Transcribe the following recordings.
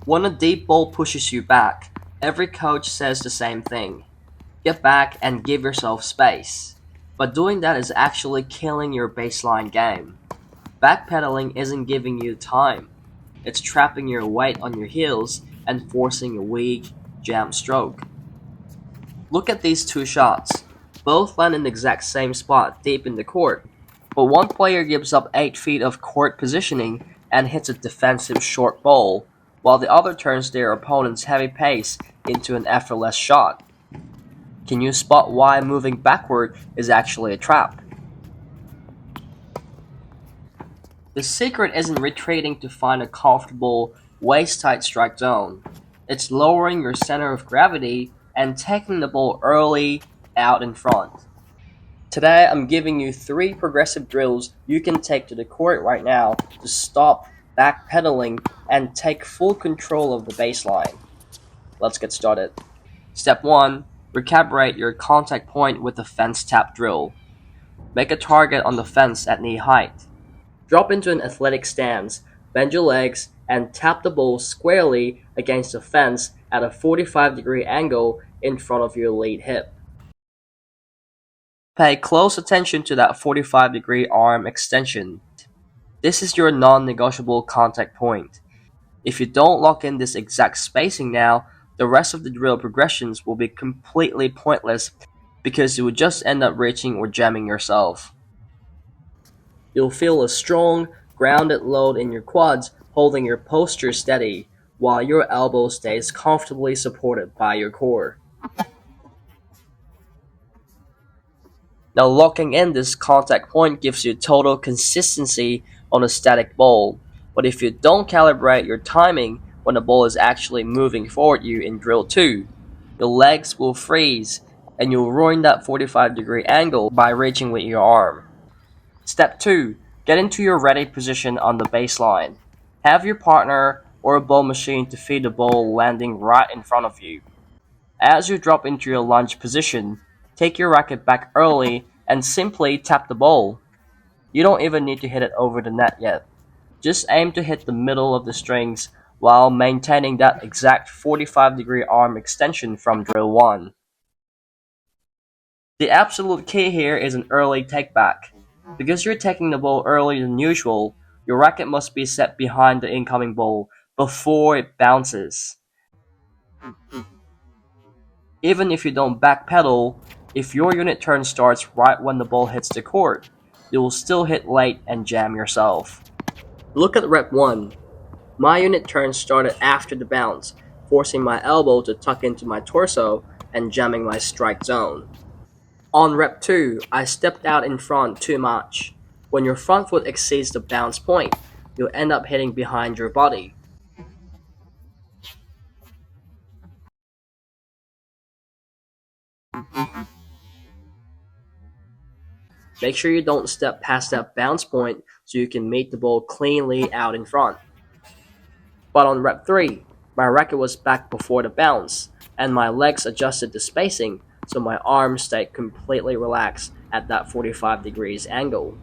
When a deep ball pushes you back, every coach says the same thing. Get back and give yourself space. But doing that is actually killing your baseline game. Backpedaling isn't giving you time. It's trapping your weight on your heels and forcing a weak, jam stroke. Look at these two shots. Both land in the exact same spot deep in the court, but one player gives up 8 feet of court positioning and hits a defensive short ball, while the other turns their opponent's heavy pace into an effortless shot. Can you spot why moving backward is actually a trap? The secret isn't retreating to find a comfortable, waist-tight strike zone. It's lowering your center of gravity and taking the ball early out in front. Today I'm giving you 3 progressive drills you can take to the court right now to stop backpedaling and take full control of the baseline. Let's get started. Step 1. Recalibrate your contact point with the fence tap drill. Make a target on the fence at knee height. Drop into an athletic stance, bend your legs, and tap the ball squarely against the fence at a 45-degree angle in front of your lead hip. Pay close attention to that 45-degree arm extension. This is your non-negotiable contact point. If you don't lock in this exact spacing now, the rest of the drill progressions will be completely pointless because you will just end up reaching or jamming yourself. You'll feel a strong, grounded load in your quads holding your posture steady, while your elbow stays comfortably supported by your core. Now locking in this contact point gives you total consistency on a static ball, but if you don't calibrate your timing when the ball is actually moving forward you in drill 2, your legs will freeze and you'll ruin that 45-degree angle by reaching with your arm. Step 2. Get into your ready position on the baseline. Have your partner or a ball machine to feed the ball landing right in front of you. As you drop into your lunge position, take your racket back early and simply tap the ball. You don't even need to hit it over the net yet. Just aim to hit the middle of the strings while maintaining that exact 45-degree arm extension from drill 1. The absolute key here is an early takeback. Because you're taking the ball earlier than usual, your racket must be set behind the incoming ball before it bounces. Even if you don't backpedal, if your unit turn starts right when the ball hits the court, you will still hit late and jam yourself. Look at rep 1. My unit turn started after the bounce, forcing my elbow to tuck into my torso and jamming my strike zone. On rep 2, I stepped out in front too much. When your front foot exceeds the bounce point, you'll end up hitting behind your body. Make sure you don't step past that bounce point so you can meet the ball cleanly out in front. But on rep 3, my racket was back before the bounce, and my legs adjusted the spacing so my arms stayed completely relaxed at that 45 degrees angle.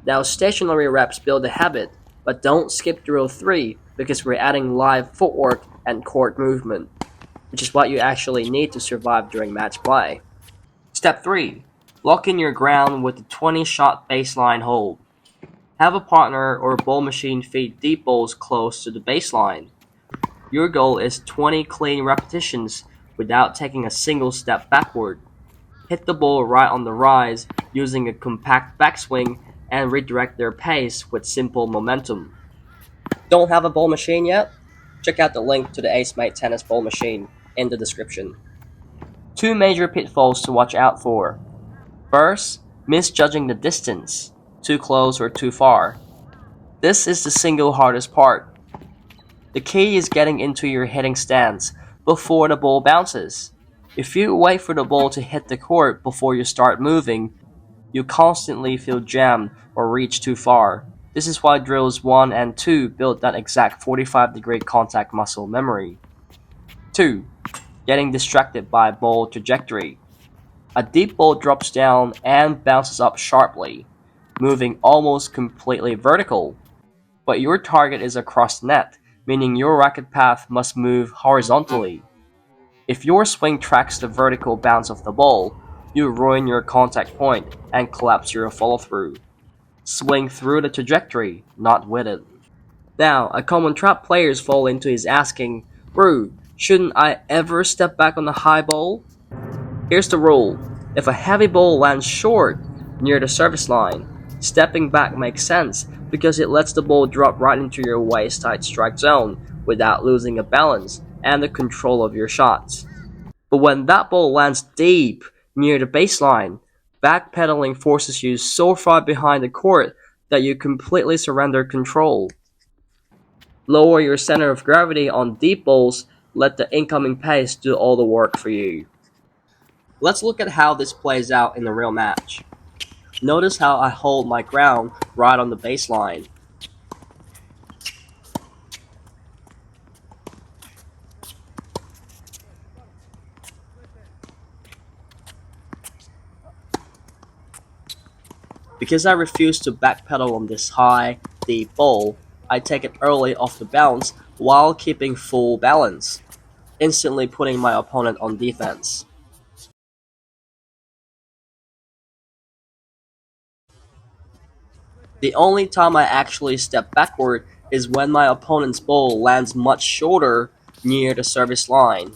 Now stationary reps build a habit, but don't skip drill 3 because we're adding live footwork and court movement, which is what you actually need to survive during match play. Step 3. Lock in your ground with a 20-shot baseline hold. Have a partner or a ball machine feed deep balls close to the baseline. Your goal is 20 clean repetitions without taking a single step backward. Hit the ball right on the rise using a compact backswing and redirect their pace with simple momentum. Don't have a ball machine yet? Check out the link to the AceMate tennis ball machine in the description. 2 major pitfalls to watch out for. First, misjudging the distance, too close or too far. This is the single hardest part. The key is getting into your hitting stance before the ball bounces. If you wait for the ball to hit the court before you start moving, you constantly feel jammed or reach too far. This is why drills 1 and 2 build that exact 45-degree contact muscle memory. 2. Getting distracted by ball trajectory. A deep ball drops down and bounces up sharply, moving almost completely vertical. But your target is across net, meaning your racket path must move horizontally. If your swing tracks the vertical bounce of the ball, you ruin your contact point and collapse your follow through. Swing through the trajectory, not with it. Now, a common trap players fall into is asking, "Bro, shouldn't I ever step back on the high ball?" Here's the rule: if a heavy ball lands short, near the service line, stepping back makes sense because it lets the ball drop right into your waist-tight strike zone without losing a balance and the control of your shots. But when that ball lands deep, near the baseline, backpedaling forces you so far behind the court that you completely surrender control. Lower your center of gravity on deep balls, let the incoming pace do all the work for you. Let's look at how this plays out in a real match. Notice how I hold my ground right on the baseline. Because I refuse to backpedal on this high, deep ball, I take it early off the bounce while keeping full balance, instantly putting my opponent on defense. The only time I actually step backward is when my opponent's ball lands much shorter near the service line.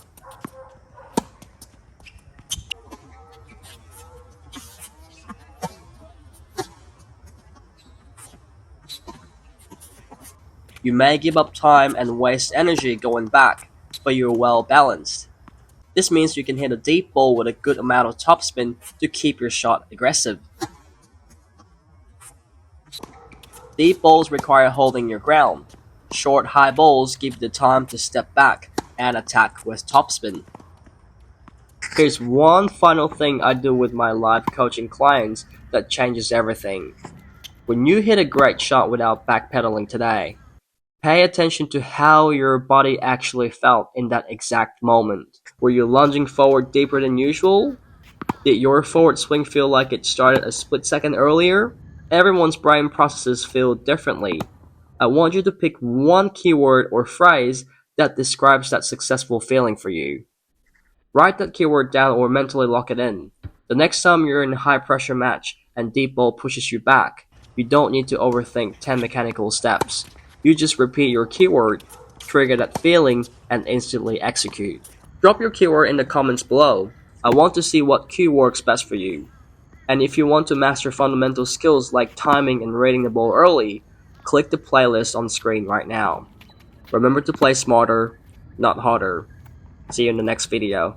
You may give up time and waste energy going back, but you're well balanced. This means you can hit a deep ball with a good amount of topspin to keep your shot aggressive. Deep balls require holding your ground. Short, high balls give you the time to step back and attack with topspin. Here's one final thing I do with my live coaching clients that changes everything. When you hit a great shot without backpedaling today, pay attention to how your body actually felt in that exact moment. Were you lunging forward deeper than usual? Did your forward swing feel like it started a split second earlier? Everyone's brain processes feel differently. I want you to pick one keyword or phrase that describes that successful feeling for you. Write that keyword down or mentally lock it in. The next time you're in a high pressure match and deep ball pushes you back, you don't need to overthink 10 mechanical steps. You just repeat your keyword, trigger that feeling, and instantly execute. Drop your keyword in the comments below. I want to see what cue works best for you. And if you want to master fundamental skills like timing and rating the ball early, click the playlist on screen right now. Remember to play smarter, not harder. See you in the next video.